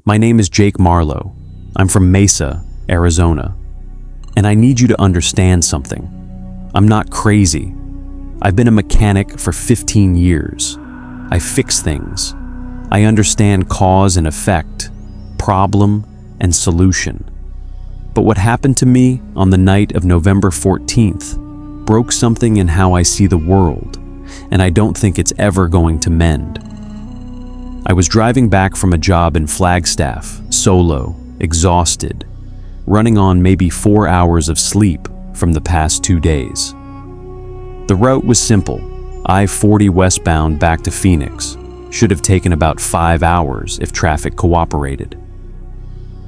My name is Jake Marlowe. I'm from Mesa, Arizona. And I need you to understand something. I'm not crazy. I've been a mechanic for 15 years. I fix things. I understand cause and effect, problem and solution. But what happened to me on the night of November 14th broke something in how I see the world, and I don't think it's ever going to mend. I was driving back from a job in Flagstaff, solo, exhausted, running on maybe 4 hours of sleep from the past 2 days. The route was simple. I-40 westbound back to Phoenix. Should have taken about 5 hours if traffic cooperated.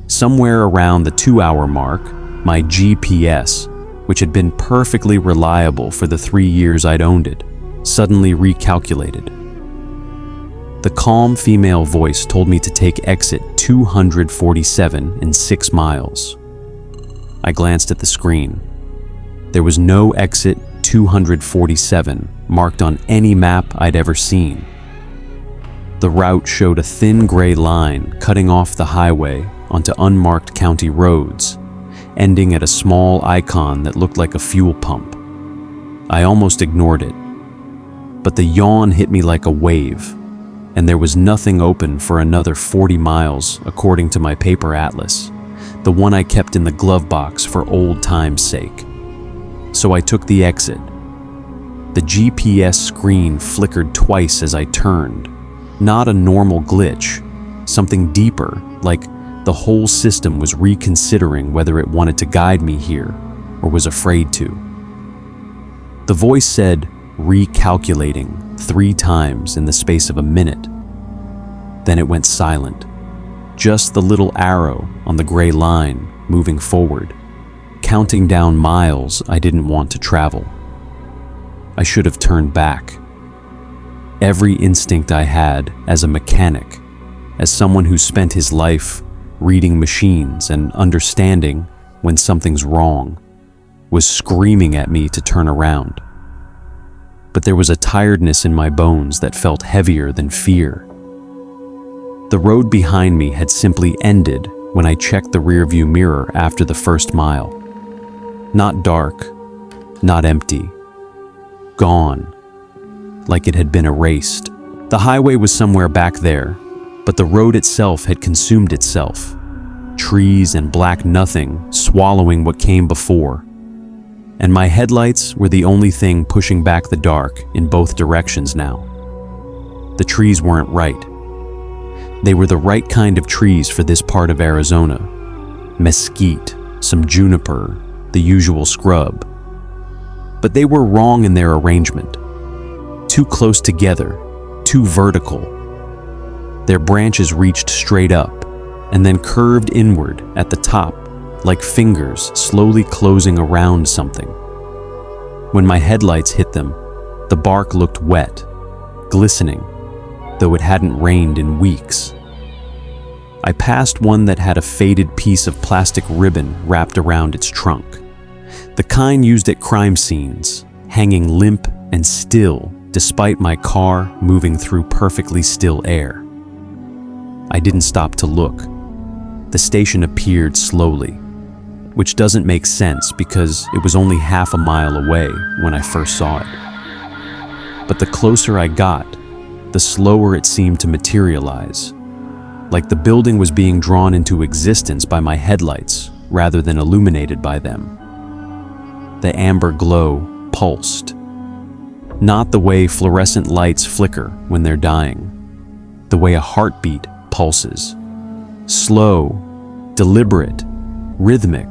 Somewhere around the 2-hour mark, my GPS, which had been perfectly reliable for the 3 years I'd owned it, suddenly recalculated. The calm female voice told me to take exit 247 in 6 miles. I glanced at the screen. There was no exit 247 marked on any map I'd ever seen. The route showed a thin gray line cutting off the highway onto unmarked county roads, ending at a small icon that looked like a fuel pump. I almost ignored it, but the yawn hit me like a wave, and there was nothing open for another 40 miles according to my paper atlas, the one I kept in the glove box for old time's sake. So I took the exit. The GPS screen flickered twice as I turned. Not a normal glitch, something deeper, like the whole system was reconsidering whether it wanted to guide me here or was afraid to. The voice said, recalculating 3 times in the space of a minute. Then it went silent. Just the little arrow on the gray line moving forward, counting down miles I didn't want to travel. I should have turned back. Every instinct I had as a mechanic, as someone who spent his life reading machines and understanding when something's wrong, was screaming at me to turn around. But there was a tiredness in my bones that felt heavier than fear. The road behind me had simply ended when I checked the rearview mirror after the first mile. Not dark, not empty. Gone, like it had been erased. The highway was somewhere back there, but the road itself had consumed itself. Trees and black nothing swallowing what came before. And my headlights were the only thing pushing back the dark in both directions now. The trees weren't right. They were the right kind of trees for this part of Arizona. Mesquite, some juniper, the usual scrub. But they were wrong in their arrangement. Too close together, too vertical. Their branches reached straight up and then curved inward at the top, like fingers slowly closing around something. When my headlights hit them, the bark looked wet, glistening, though it hadn't rained in weeks. I passed one that had a faded piece of plastic ribbon wrapped around its trunk, the kind used at crime scenes, hanging limp and still despite my car moving through perfectly still air. I didn't stop to look. The station appeared slowly, which doesn't make sense because it was only half a mile away when I first saw it. But the closer I got, the slower it seemed to materialize, like the building was being drawn into existence by my headlights rather than illuminated by them. The amber glow pulsed, not the way fluorescent lights flicker when they're dying, the way a heartbeat pulses. Slow, deliberate, rhythmic,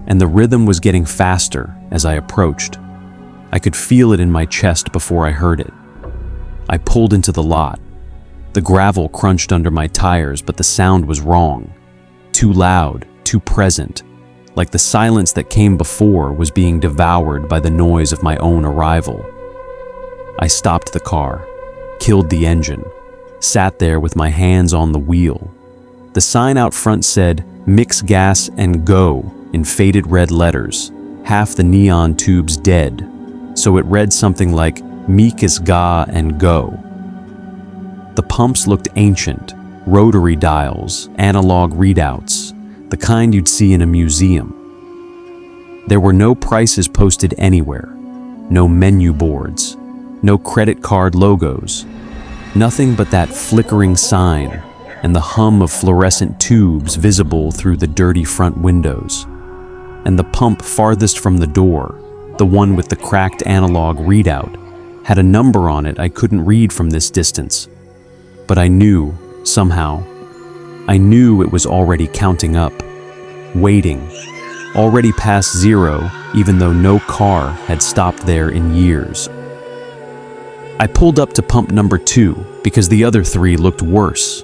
and the rhythm was getting faster as I approached. I could feel it in my chest before I heard it. I pulled into the lot. The gravel crunched under my tires, but the sound was wrong. Too loud, too present, like the silence that came before was being devoured by the noise of my own arrival. I stopped the car, killed the engine, sat there with my hands on the wheel. The sign out front said, "Mix gas and go," in faded red letters, half the neon tubes dead, so it read something like, "Meek is ga and go." The pumps looked ancient, Rotary dials, analog readouts, the kind you'd see in a museum. There were no prices posted anywhere, no menu boards, no credit card logos, nothing but that flickering sign and the hum of fluorescent tubes visible through the dirty front windows. And the pump farthest from the door, the one with the cracked analog readout, had a number on it I couldn't read from this distance. But I knew, somehow, I knew it was already counting up, waiting, already past zero, even though no car had stopped there in years. I pulled up to pump number 2 because the other 3 looked worse.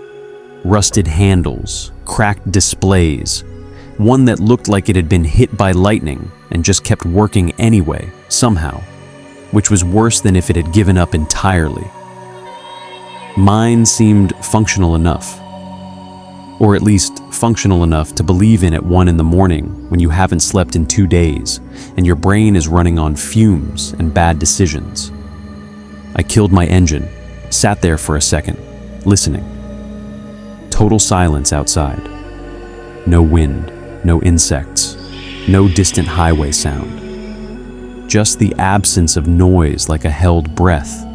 Rusted handles, cracked displays, one that looked like it had been hit by lightning and just kept working anyway, somehow, which was worse than if it had given up entirely. Mine seemed functional enough, or at least functional enough to believe in at 1 in the morning when you haven't slept in 2 days and your brain is running on fumes and bad decisions. I killed my engine, sat there for a second, listening. Total silence outside. No wind, no insects, no distant highway sound. Just the absence of noise like a held breath.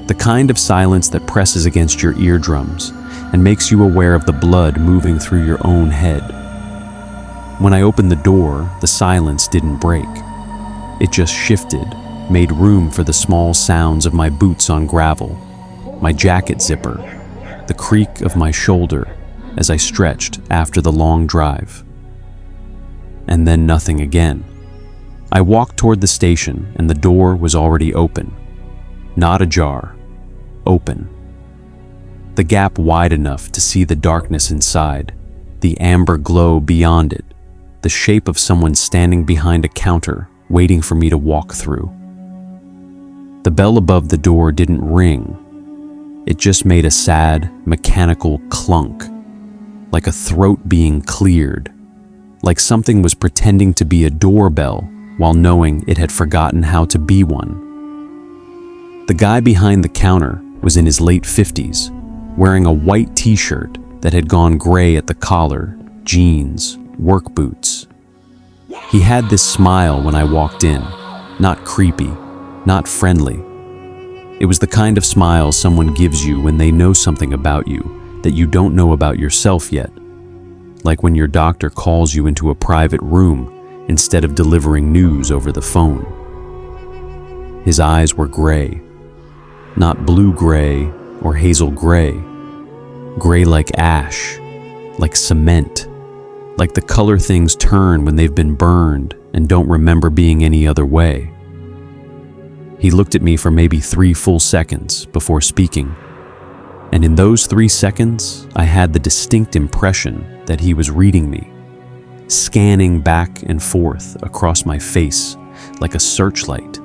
The kind of silence that presses against your eardrums and makes you aware of the blood moving through your own head. When I opened the door, the silence didn't break. It just shifted, made room for the small sounds of my boots on gravel, my jacket zipper, the creak of my shoulder as I stretched after the long drive. And then nothing again. I walked toward the station and the door was already open. Not ajar, open. The gap wide enough to see the darkness inside, the amber glow beyond it, the shape of someone standing behind a counter waiting for me to walk through. The bell above the door didn't ring. It just made a sad, mechanical clunk, like a throat being cleared, like something was pretending to be a doorbell while knowing it had forgotten how to be one. The guy behind the counter was in his late 50s, wearing a white t-shirt that had gone gray at the collar, jeans, work boots. He had this smile when I walked in, not creepy, not friendly. It was the kind of smile someone gives you when they know something about you that you don't know about yourself yet, like when your doctor calls you into a private room instead of delivering news over the phone. His eyes were gray, not blue-gray or hazel gray, gray like ash, like cement, like the color things turn when they've been burned and don't remember being any other way. He looked at me for maybe 3 full seconds before speaking, and in those 3 seconds, I had the distinct impression that he was reading me, scanning back and forth across my face like a searchlight,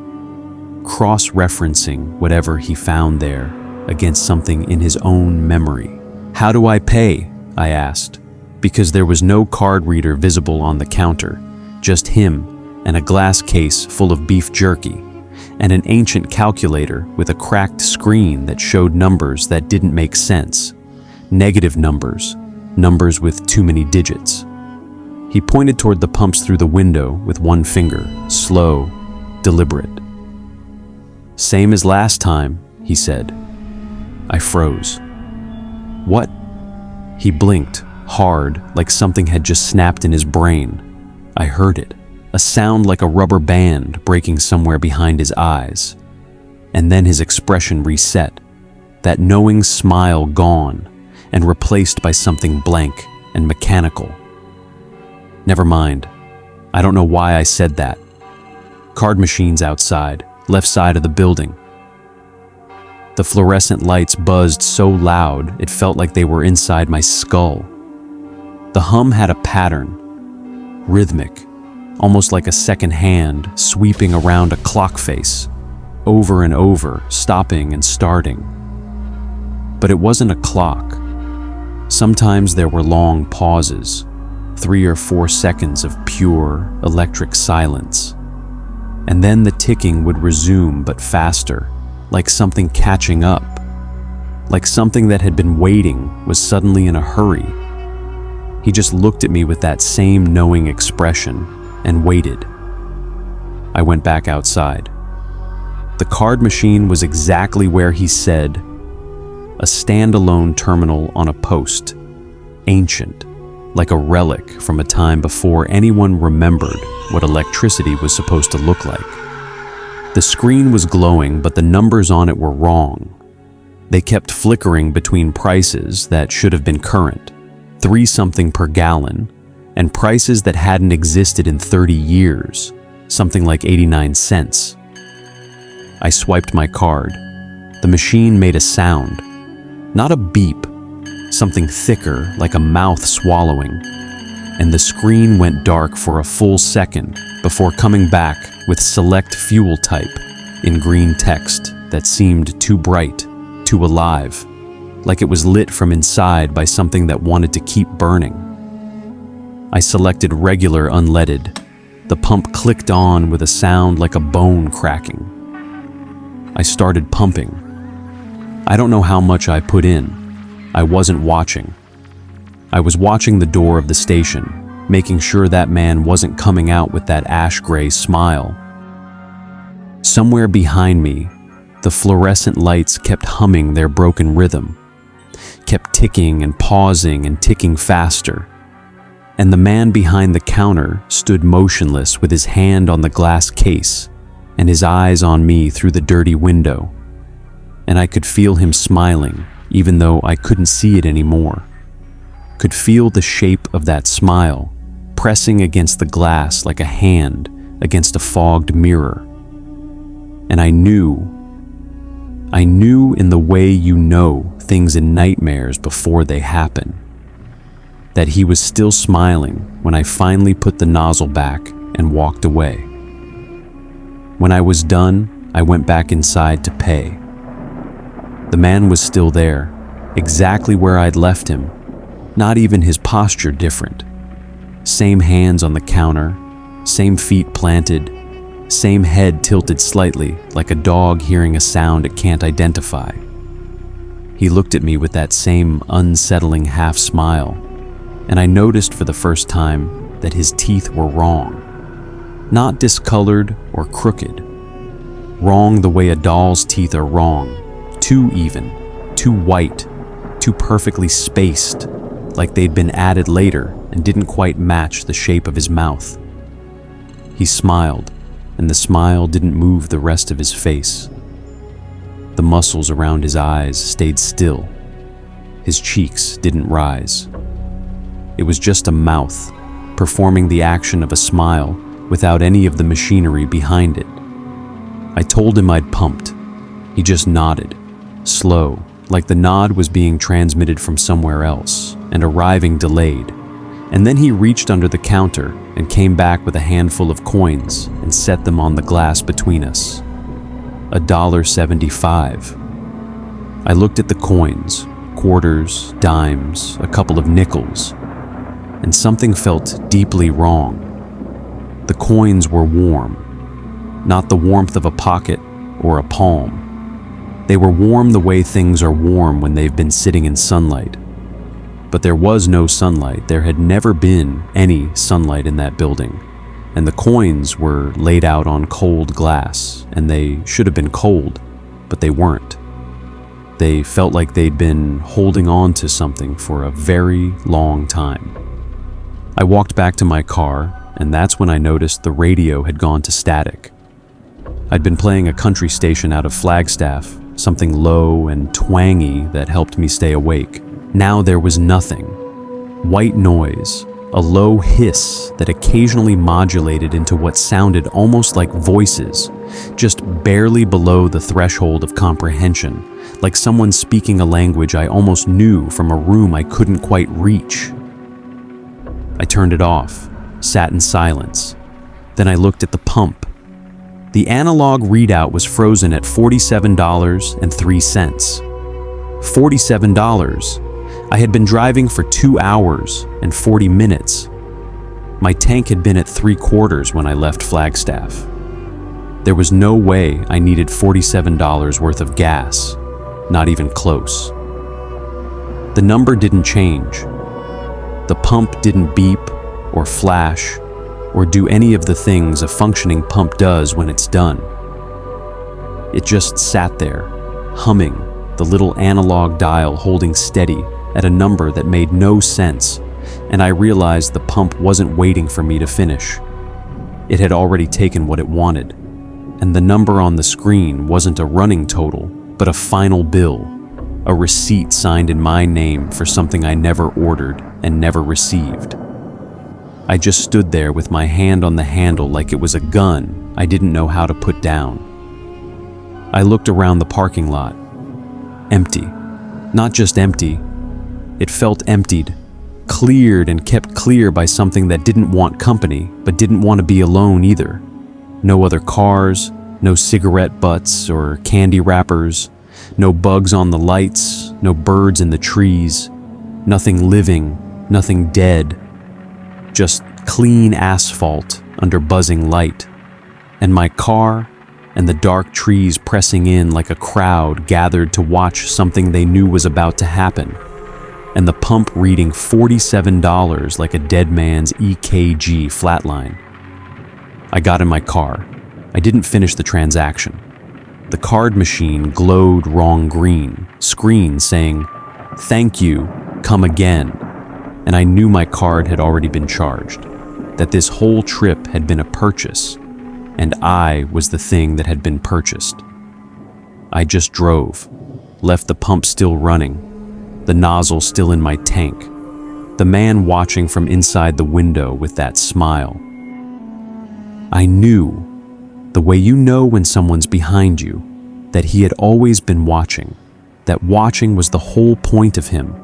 cross-referencing whatever he found there against something in his own memory. "How do I pay?" I asked, because there was no card reader visible on the counter, just him and a glass case full of beef jerky, and an ancient calculator with a cracked screen that showed numbers that didn't make sense. Negative numbers, numbers with too many digits. He pointed toward the pumps through the window with one finger, slow, deliberate. "Same as last time," he said. I froze. "What?" He blinked, hard, like something had just snapped in his brain. I heard it. A sound like a rubber band breaking somewhere behind his eyes. And then his expression reset, that knowing smile gone and replaced by something blank and mechanical. Never mind. I don't know why I said that. Card machines outside, left side of the building. The fluorescent lights buzzed so loud it felt like they were inside my skull. The hum had a pattern, rhythmic, almost like a second hand sweeping around a clock face, over and over, stopping and starting. But it wasn't a clock. Sometimes there were long pauses, 3 or 4 seconds of pure electric silence. And then the ticking would resume, but faster, like something catching up, like something that had been waiting was suddenly in a hurry. He just looked at me with that same knowing expression and waited. I went back outside. The card machine was exactly where he said, a standalone terminal on a post, ancient, like a relic from a time before anyone remembered what electricity was supposed to look like. The screen was glowing, but the numbers on it were wrong. They kept flickering between prices that should have been current, 3 something per gallon, and prices that hadn't existed in 30 years, something like 89 cents. I swiped my card. The machine made a sound, not a beep, something thicker like a mouth swallowing, and the screen went dark for a full second before coming back with select fuel type in green text that seemed too bright, too alive, like it was lit from inside by something that wanted to keep burning. I selected regular unleaded. The pump clicked on with a sound like a bone cracking. I started pumping. I don't know how much I put in. I wasn't watching. I was watching the door of the station, making sure that man wasn't coming out with that ash-gray smile. Somewhere behind me, the fluorescent lights kept humming their broken rhythm, kept ticking and pausing and ticking faster. And the man behind the counter stood motionless with his hand on the glass case and his eyes on me through the dirty window. And I could feel him smiling, even though I couldn't see it anymore. Could feel the shape of that smile pressing against the glass like a hand against a fogged mirror. And I knew in the way you know things in nightmares before they happen, that he was still smiling when I finally put the nozzle back and walked away. When I was done, I went back inside to pay. The man was still there, exactly where I'd left him, not even his posture different. Same hands on the counter, same feet planted, same head tilted slightly like a dog hearing a sound it can't identify. He looked at me with that same unsettling half smile, and I noticed for the first time that his teeth were wrong. Not discolored or crooked. Wrong the way a doll's teeth are wrong. Too even, too white, too perfectly spaced, like they'd been added later and didn't quite match the shape of his mouth. He smiled, and the smile didn't move the rest of his face. The muscles around his eyes stayed still. His cheeks didn't rise. It was just a mouth, performing the action of a smile without any of the machinery behind it. I told him I'd pumped. He just nodded, slow, like the nod was being transmitted from somewhere else and arriving delayed. And then he reached under the counter and came back with a handful of coins and set them on the glass between us. $1.75. I looked at the coins, quarters, dimes, a couple of nickels, and something felt deeply wrong. The coins were warm, not the warmth of a pocket or a palm. They were warm the way things are warm when they've been sitting in sunlight. But there was no sunlight. There had never been any sunlight in that building. And the coins were laid out on cold glass, and they should have been cold, but they weren't. They felt like they'd been holding on to something for a very long time. I walked back to my car, and that's when I noticed the radio had gone to static. I'd been playing a country station out of Flagstaff, something low and twangy that helped me stay awake. Now there was nothing. White noise, a low hiss that occasionally modulated into what sounded almost like voices, just barely below the threshold of comprehension, like someone speaking a language I almost knew from a room I couldn't quite reach. I turned it off, sat in silence. Then I looked at the pump. The analog readout was frozen at $47.03. $47. I had been driving for 2 hours and 40 minutes. My tank had been at 3/4 when I left Flagstaff. There was no way I needed $47 worth of gas, not even close. The number didn't change. The pump didn't beep or flash or do any of the things a functioning pump does when it's done. It just sat there, humming, the little analog dial holding steady at a number that made no sense, and I realized the pump wasn't waiting for me to finish. It had already taken what it wanted, and the number on the screen wasn't a running total, but a final bill, a receipt signed in my name for something I never ordered and never received. I just stood there with my hand on the handle like it was a gun I didn't know how to put down. I looked around the parking lot. Empty. Not just empty. It felt emptied, cleared and kept clear by something that didn't want company, but didn't want to be alone either. No other cars, no cigarette butts or candy wrappers, no bugs on the lights, no birds in the trees, nothing living, nothing dead. Just clean asphalt under buzzing light, and my car and the dark trees pressing in like a crowd gathered to watch something they knew was about to happen, and the pump reading $47 like a dead man's EKG flatline. I got in my car. I didn't finish the transaction. The card machine glowed wrong green, screen saying, "Thank you, come again." And I knew my card had already been charged, that this whole trip had been a purchase, and I was the thing that had been purchased. I just drove, left the pump still running, the nozzle still in my tank, the man watching from inside the window with that smile. I knew, the way you know when someone's behind you, that he had always been watching, that watching was the whole point of him,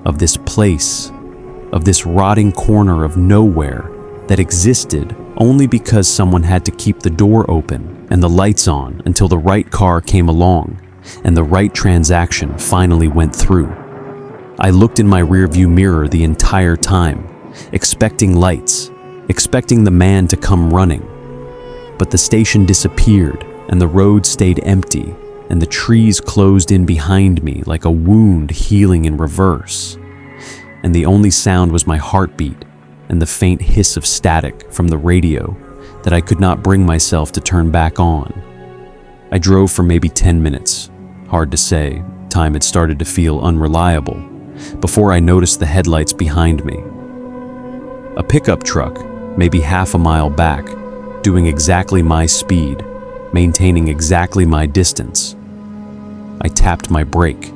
of this place, of this rotting corner of nowhere that existed only because someone had to keep the door open and the lights on until the right car came along and the right transaction finally went through. I looked in my rearview mirror the entire time, expecting lights, expecting the man to come running. But the station disappeared and the road stayed empty and the trees closed in behind me like a wound healing in reverse. And the only sound was my heartbeat and the faint hiss of static from the radio that I could not bring myself to turn back on. I drove for maybe 10 minutes, hard to say, time had started to feel unreliable, before I noticed the headlights behind me. A pickup truck, maybe half a mile back, doing exactly my speed, maintaining exactly my distance. I tapped my brake.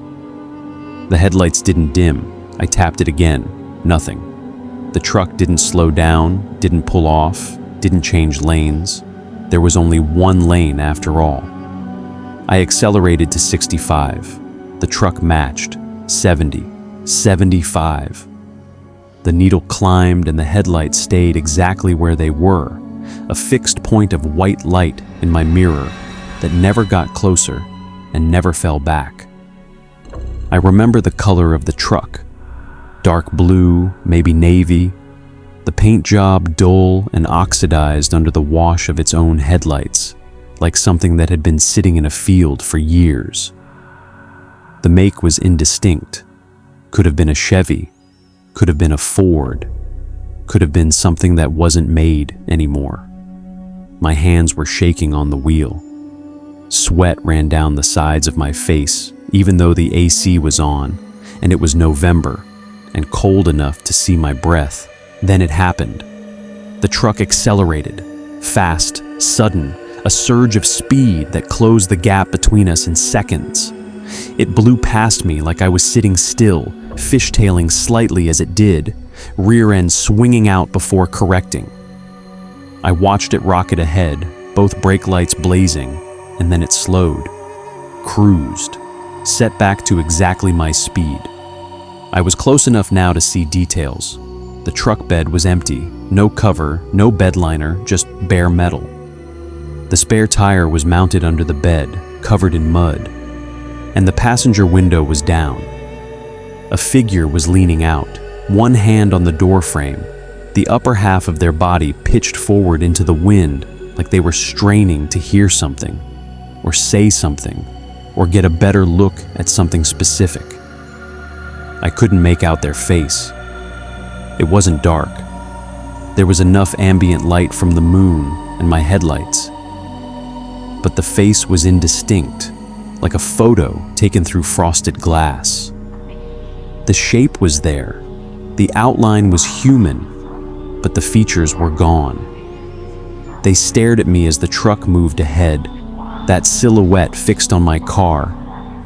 The headlights didn't dim. I tapped it again. Nothing. The truck didn't slow down, didn't pull off, didn't change lanes. There was only one lane after all. I accelerated to 65. The truck matched. 70. 75. The needle climbed and the headlights stayed exactly where they were, a fixed point of white light in my mirror that never got closer and never fell back. I remember the color of the truck. Dark blue, maybe navy, the paint job dull and oxidized under the wash of its own headlights, like something that had been sitting in a field for years. The make was indistinct. Could have been a Chevy, could have been a Ford, could have been something that wasn't made anymore. My hands were shaking on the wheel. Sweat ran down the sides of my face, even though the AC was on, and it was November, and cold enough to see my breath. Then it happened. The truck accelerated, fast, sudden, a surge of speed that closed the gap between us in seconds. It blew past me like I was sitting still, fishtailing slightly as it did, rear end swinging out before correcting. I watched it rocket ahead, both brake lights blazing, and then it slowed, cruised, set back to exactly my speed. I was close enough now to see details. The truck bed was empty, no cover, no bed liner, just bare metal. The spare tire was mounted under the bed, covered in mud, and the passenger window was down. A figure was leaning out, one hand on the door frame, the upper half of their body pitched forward into the wind like they were straining to hear something, or say something, or get a better look at something specific. I couldn't make out their face. It wasn't dark. There was enough ambient light from the moon and my headlights. But the face was indistinct, like a photo taken through frosted glass. The shape was there. The outline was human, but the features were gone. They stared at me as the truck moved ahead, that silhouette fixed on my car,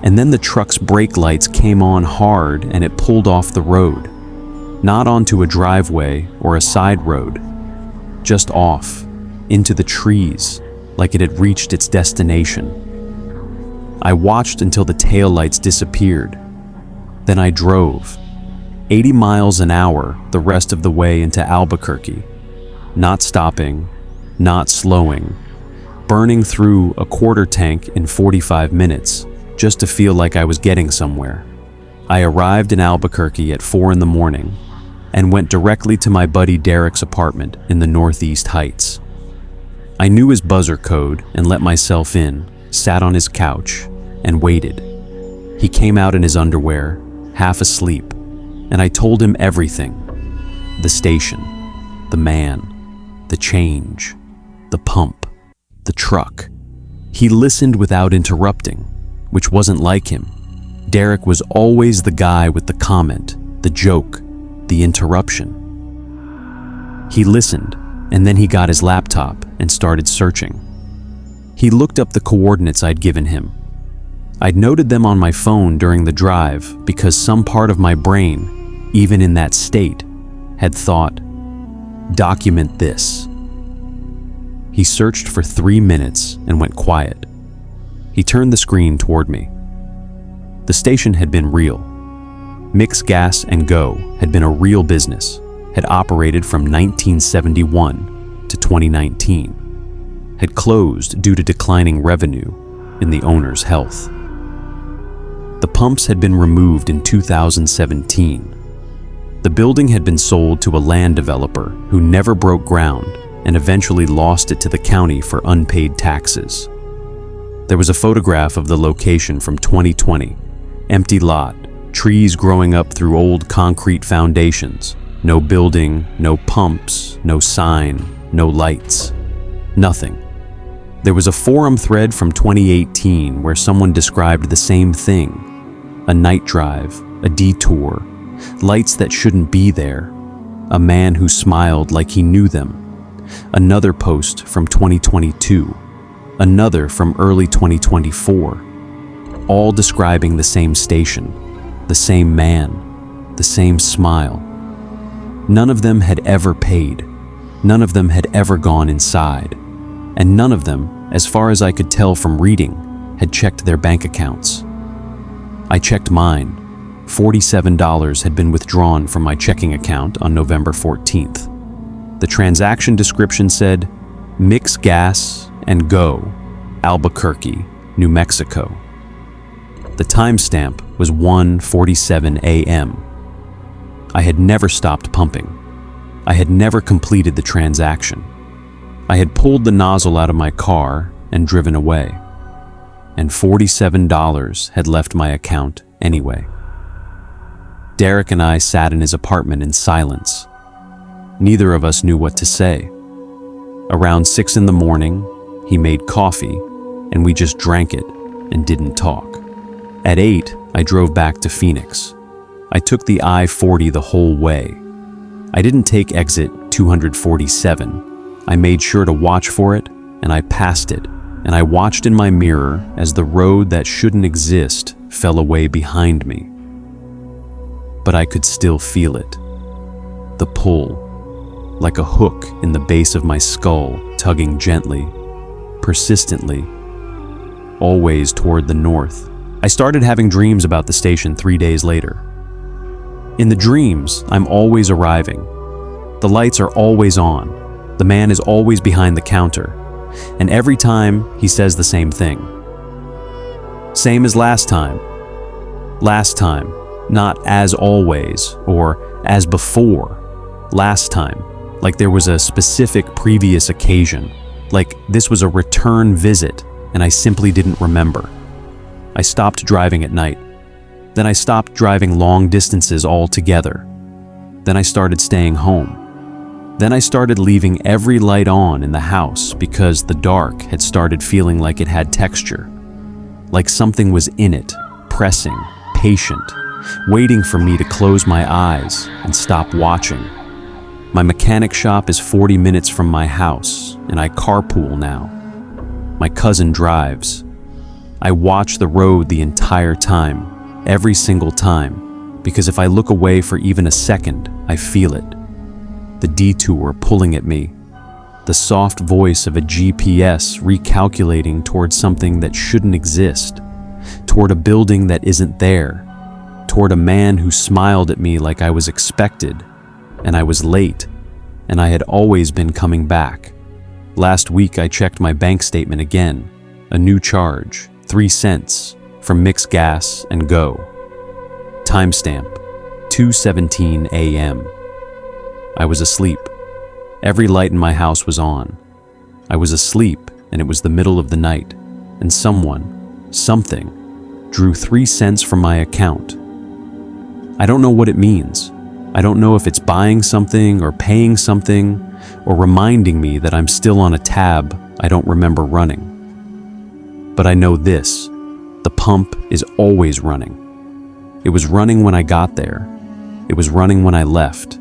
and then the truck's brake lights came on hard and it pulled off the road. Not onto a driveway or a side road, just off, into the trees, like it had reached its destination. I watched until the taillights disappeared. Then I drove, 80 miles an hour the rest of the way into Albuquerque, not stopping, not slowing, burning through a quarter tank in 45 minutes just to feel like I was getting somewhere. I arrived in Albuquerque at 4 in the morning and went directly to my buddy Derek's apartment in the Northeast Heights. I knew his buzzer code and let myself in, sat on his couch, and waited. He came out in his underwear, half asleep, and I told him everything. The station, the man, the change, the pump, the truck. He listened without interrupting, which wasn't like him. Derek was always the guy with the comment, the joke, the interruption. He listened, and then he got his laptop and started searching. He looked up the coordinates I'd given him. I'd noted them on my phone during the drive because some part of my brain, even in that state, had thought, document this. He searched for 3 minutes and went quiet. He turned the screen toward me. The station had been real. Mix Gas and Go had been a real business, had operated from 1971 to 2019, had closed due to declining revenue in the owner's health. The pumps had been removed in 2017. The building had been sold to a land developer who never broke ground and eventually lost it to the county for unpaid taxes. There was a photograph of the location from 2020, empty lot, trees growing up through old concrete foundations, no building, no pumps, no sign, no lights, nothing. There was a forum thread from 2018 where someone described the same thing. A night drive, a detour, lights that shouldn't be there, a man who smiled like he knew them. Another post from 2022, another from early 2024, all describing the same station, the same man, the same smile. None of them had ever paid, none of them had ever gone inside, and none of them, as far as I could tell from reading, had checked their bank accounts. I checked mine. $47 had been withdrawn from my checking account on November 14th. The transaction description said, Mix Gas and Go, Albuquerque, New Mexico. The timestamp was 1:47 a.m. I had never stopped pumping. I had never completed the transaction. I had pulled the nozzle out of my car and driven away. And $47 had left my account anyway. Derek and I sat in his apartment in silence. Neither of us knew what to say. Around 6 in the morning, he made coffee, and we just drank it and didn't talk. At 8, I drove back to Phoenix. I took the I-40 the whole way. I didn't take exit 247. I made sure to watch for it, and I passed it, and I watched in my mirror as the road that shouldn't exist fell away behind me. But I could still feel it. The pull, like a hook in the base of my skull, tugging gently, persistently, always toward the north. I started having dreams about the station 3 days later. In the dreams, I'm always arriving. The lights are always on. The man is always behind the counter. And every time, he says the same thing. Same as last time. Last time, not as always or as before. Last time, like there was a specific previous occasion, like this was a return visit and I simply didn't remember. I stopped driving at night. Then I stopped driving long distances altogether. Then I started staying home. Then I started leaving every light on in the house because the dark had started feeling like it had texture, like something was in it, pressing, patient, waiting for me to close my eyes and stop watching. My mechanic shop is 40 minutes from my house, and I carpool now. My cousin drives. I watch the road the entire time, every single time, because if I look away for even a second, I feel it. The detour pulling at me, the soft voice of a GPS recalculating towards something that shouldn't exist, toward a building that isn't there, toward a man who smiled at me like I was expected, and I was late, and I had always been coming back. Last week I checked my bank statement again, a new charge, 3 cents, from Mix Gas and Go. Timestamp, 2:17 a.m. I was asleep. Every light in my house was on. I was asleep, and it was the middle of the night, and something, drew 3 cents from my account. I don't know what it means. I don't know if it's buying something or paying something or reminding me that I'm still on a tab I don't remember running. But I know this, the pump is always running. It was running when I got there. It was running when I left.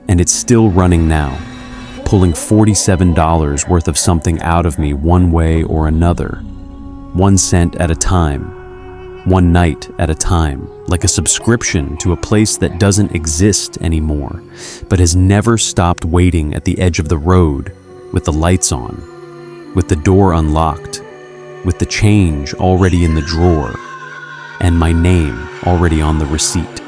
And it's still running now, pulling $47 worth of something out of me one way or another, 1 cent at a time, one night at a time, like a subscription to a place that doesn't exist anymore, but has never stopped waiting at the edge of the road, with the lights on, with the door unlocked, with the change already in the drawer, and my name already on the receipt.